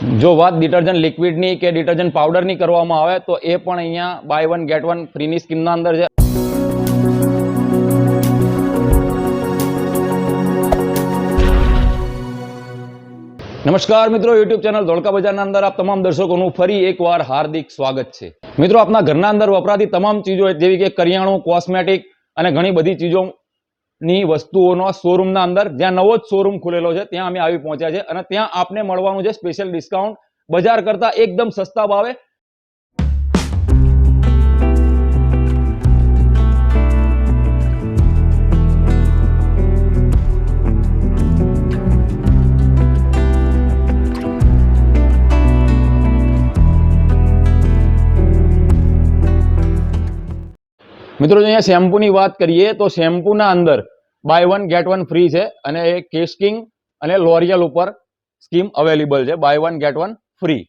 જો વાત ડિટર્જન્ટ લિક્વિડની કે ડિટર્જન્ટ પાવડરની કરવામાં આવે તો એ પણ અહીંયા બાય વન ગેટ વન ફ્રીની સ્કીમના અંદર છે. નમસ્કાર મિત્રો, યુટ્યુબ ચેનલ ધોળકા બજારના અંદર આપ તમામ દર્શકોનું ફરી એકવાર હાર્દિક સ્વાગત છે. મિત્રો, આપના ઘરના અંદર વપરાતી તમામ ચીજો જેવી કે કરિયાણું, કોસ્મેટિક અને ઘણી બધી ચીજોની વસ્તુઓનો શોરૂમના અંદર જ્યાં નવો જ શોરૂમ ખુલેલો છે ત્યાં અમે આવી પહોંચ્યા છે અને ત્યાં આપને મળવાનું છે સ્પેશિયલ ડિસ્કાઉન્ટ બજાર કરતા એકદમ સસ્તા ભાવે. મિત્રો, અહીંયા શેમ્પૂની વાત કરીએ તો શેમ્પૂના અંદર buy one get one free છે અને એ કેશ કિંગ અને લોરિયલ ઉપર સ્કીમ અવેલેબલ છે, buy one get one free.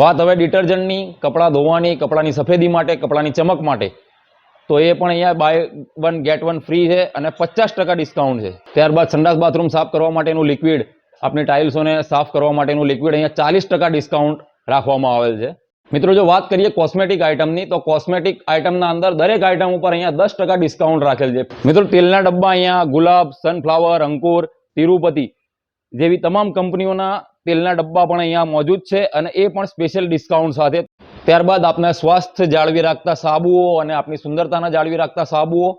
વાત હવે ડિટર્જન્ટની, કપડાં ધોવાની, કપડાની સફેદી માટે, કપડાની ચમક માટે, તો એ પણ અહીંયા buy one get one free છે અને 50% ડિસ્કાઉન્ટ છે. ત્યારબાદ સંડાસ બાથરૂમ સાફ કરવા માટેનું લિક્વિડ, આપણી ટાઇલ્સોને સાફ કરવા માટેનું લિક્વિડ અહીંયા 40% ડિસ્કાઉન્ટ રાખવામાં આવેલ છે. મિત્રો, જો વાત કરીએ કોસ્મેટિક આઇટમની તો કોસ્મેટિક આઇટમના અંદર દરેક આઇટમ ઉપર અહીંયા 10% ડિસ્કાઉન્ટ રાખેલ છે. મિત્રો, તેલના ડબ્બા અહીંયા ગુલાબ, સનફ્લાવર, અંકુર, તિરુપતિ જેવી તમામ કંપનીઓના તેલના ડબ્બા પણ અહીંયા મોજૂદ છે અને એ પણ સ્પેશિયલ ડિસ્કાઉન્ટ સાથે. ત્યારબાદ આપને સ્વાસ્થ્ય જાળવી રાખતા સાબુઓ અને આપની સુંદરતાને જાળવી રાખતા સાબુઓ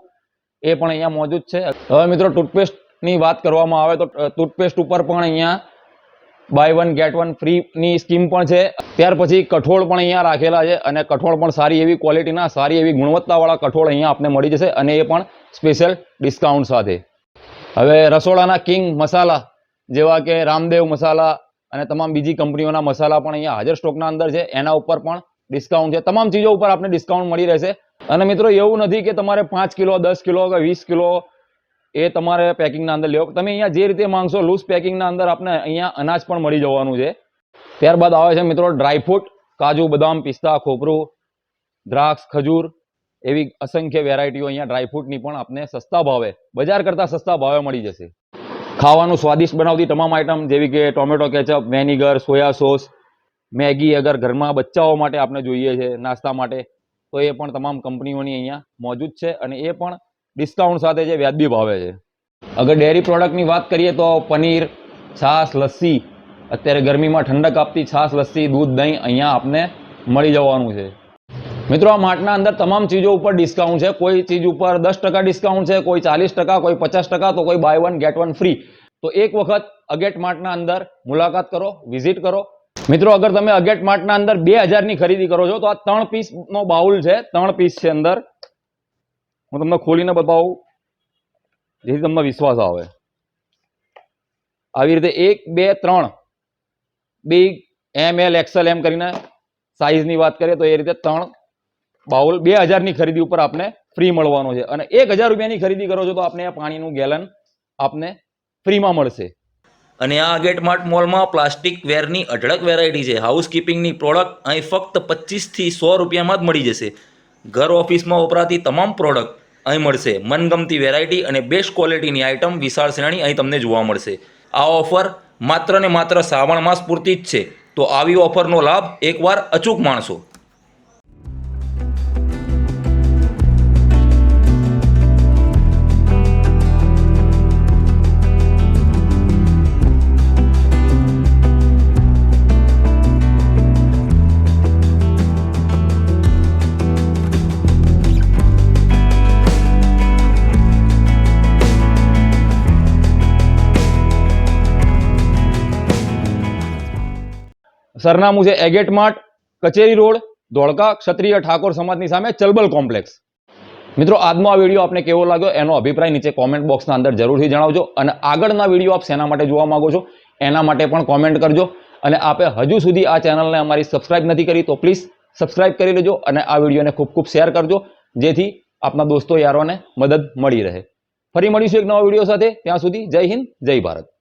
એ પણ અહીંયા મોજૂદ છે. હવે મિત્રો, ટૂથપેસ્ટની વાત કરવામાં આવે તો ટૂથપેસ્ટ ઉપર પણ અહીંયા બાય વન ગેટ વન ફ્રીની સ્કીમ પણ છે. ત્યાર પછી કઠોળ પણ અહીંયા રાખેલા છે અને કઠોળ પણ સારી એવી ક્વોલિટીના, સારી એવી ગુણવત્તાવાળા કઠોળ અહીંયા આપને મળી જશે અને એ પણ સ્પેશિયલ ડિસ્કાઉન્ટ સાથે. હવે રસોડાના કિંગ મસાલા જેવા કે રામદેવ મસાલા અને તમામ બીજી કંપનીઓના મસાલા પણ અહીંયા હાજર સ્ટોકના અંદર છે, એના ઉપર પણ ડિસ્કાઉન્ટ છે. તમામ ચીજો ઉપર આપને ડિસ્કાઉન્ટ મળી રહેશે. અને મિત્રો, એવું નથી કે તમારે 5 કિલો, 10 કિલો કે 20 કિલો એ તમારે પેકિંગના અંદર લેવો. તમે અહીંયા જે રીતે માંગશો લૂઝ પેકિંગના અંદર આપને અહીંયા અનાજ પણ મળી જવાનું છે. ત્યારબાદ આવે છે મિત્રો ડ્રાયફ્રૂટ, કાજુ, બદામ, પિસ્તા, ખોપરું, દ્રાક્ષ, ખજૂર એવી અસંખ્ય વેરાયટીઓ અહીંયા ડ્રાયફ્રૂટની પણ આપને સસ્તા ભાવે, બજાર કરતાં સસ્તા ભાવે મળી જશે. ખાવાનું સ્વાદિષ્ટ બનાવતી તમામ આઇટમ જેવી કે tomato ketchup, vinegar, soya sauce, Maggi અગર ઘરમાં બચ્ચાઓ માટે આપણે જોઈએ છે નાસ્તા માટે, તો એ પણ તમામ કંપનીઓની અહીંયા મોજૂદ છે અને એ પણ ડિસ્કાઉન્ટ સાથે જે વ્યાજબી ભાવે છે. અગર ડેરી પ્રોડક્ટની વાત કરીએ તો પનીર, છાશ, લસ્સી, અત્યારે ગરમીમાં ઠંડક આપતી છાશ, લસ્સી, દૂધ, દહીં અહીંયા આપને મળી જવાનું છે. મિત્રો, આ માર્ટના અંદર તમામ ચીજો ઉપર ડિસ્કાઉન્ટ છે. કોઈ ચીજ ઉપર 10% ડિસ્કાઉન્ટ છે, કોઈ 40%, કોઈ 50%, તો કોઈ buy one get one free. તો એક વખત અગેટ માર્ટના અંદર મુલાકાત કરો, વિઝિટ કરો. મિત્રો, અગર તમે અગેટ માર્ટના અંદર 2000ની ખરીદી કરો છો તો આ 3 પીસનો બાઉલ છે, 3 પીસ છે અંદર. હું તમને ખોલીને બતાવું જેથી તમને વિશ્વાસ આવે. આવી રીતે 1, 2, 3 બિગ, ML, XL એમ કરીને સાઈઝની વાત કરીએ તો એ રીતે 3 બાઉલ 2000ની ખરીદી ઉપર આપને ફ્રી મળવાનો છે અને 1000 રૂપિયાની ખરીદી કરો છો તો આપને આ પાણીનું ગેલન આપને ફ્રીમાં મળશે. અને આ અગેટ માર્ટ મોલમાં પ્લાસ્ટિક વેરની અઢળક વેરાયટી છે. હાઉસકીપિંગની પ્રોડક્ટ અહીં ફક્ત 25 થી 100 રૂપિયામાં જ મળી જશે. ઘર ઓફિસમાં વપરાતી તમામ પ્રોડક્ટ અહીં મળશે. મનગમતી વેરાયટી અને બેસ્ટ ક્વોલિટીની આઇટમ વિશાળ શ્રેણી અહીં તમને જોવા મળશે. આ ઓફર માત્ર ને માત્ર શ્રાવણ માસ પૂરતી જ છે, તો આવી ઓફરનો લાભ એકવાર અચૂક માણસો. સરનામું છે એગેટ માર્ટ, કચેરી રોડ, ધોળકા, ક્ષત્રિય ઠાકોર સમાજની સામે, ચલબલ કોમ્પ્લેક્સ. મિત્રો, આજનો આ વિડીયો આપને કેવો લાગ્યો એનો અભિપ્રાય નીચે કોમેન્ટ બોક્સના અંદર જરૂરથી જણાવજો અને આગળના વિડીયો આપ શેના માટે જોવા માંગો છો એના માટે પણ કોમેન્ટ કરજો. અને આપે હજુ સુધી આ ચેનલને અમારી સબસ્ક્રાઇબ નથી કરી તો પ્લીઝ સબસ્ક્રાઇબ કરી લેજો અને આ વિડીયોને ખૂબ ખૂબ શેર કરજો જેથી આપના દોસ્તો યારોને મદદ મળી રહે. ફરી મળીશું એક નવા વિડીયો સાથે. ત્યાં સુધી જય હિન્દ, જય ભારત.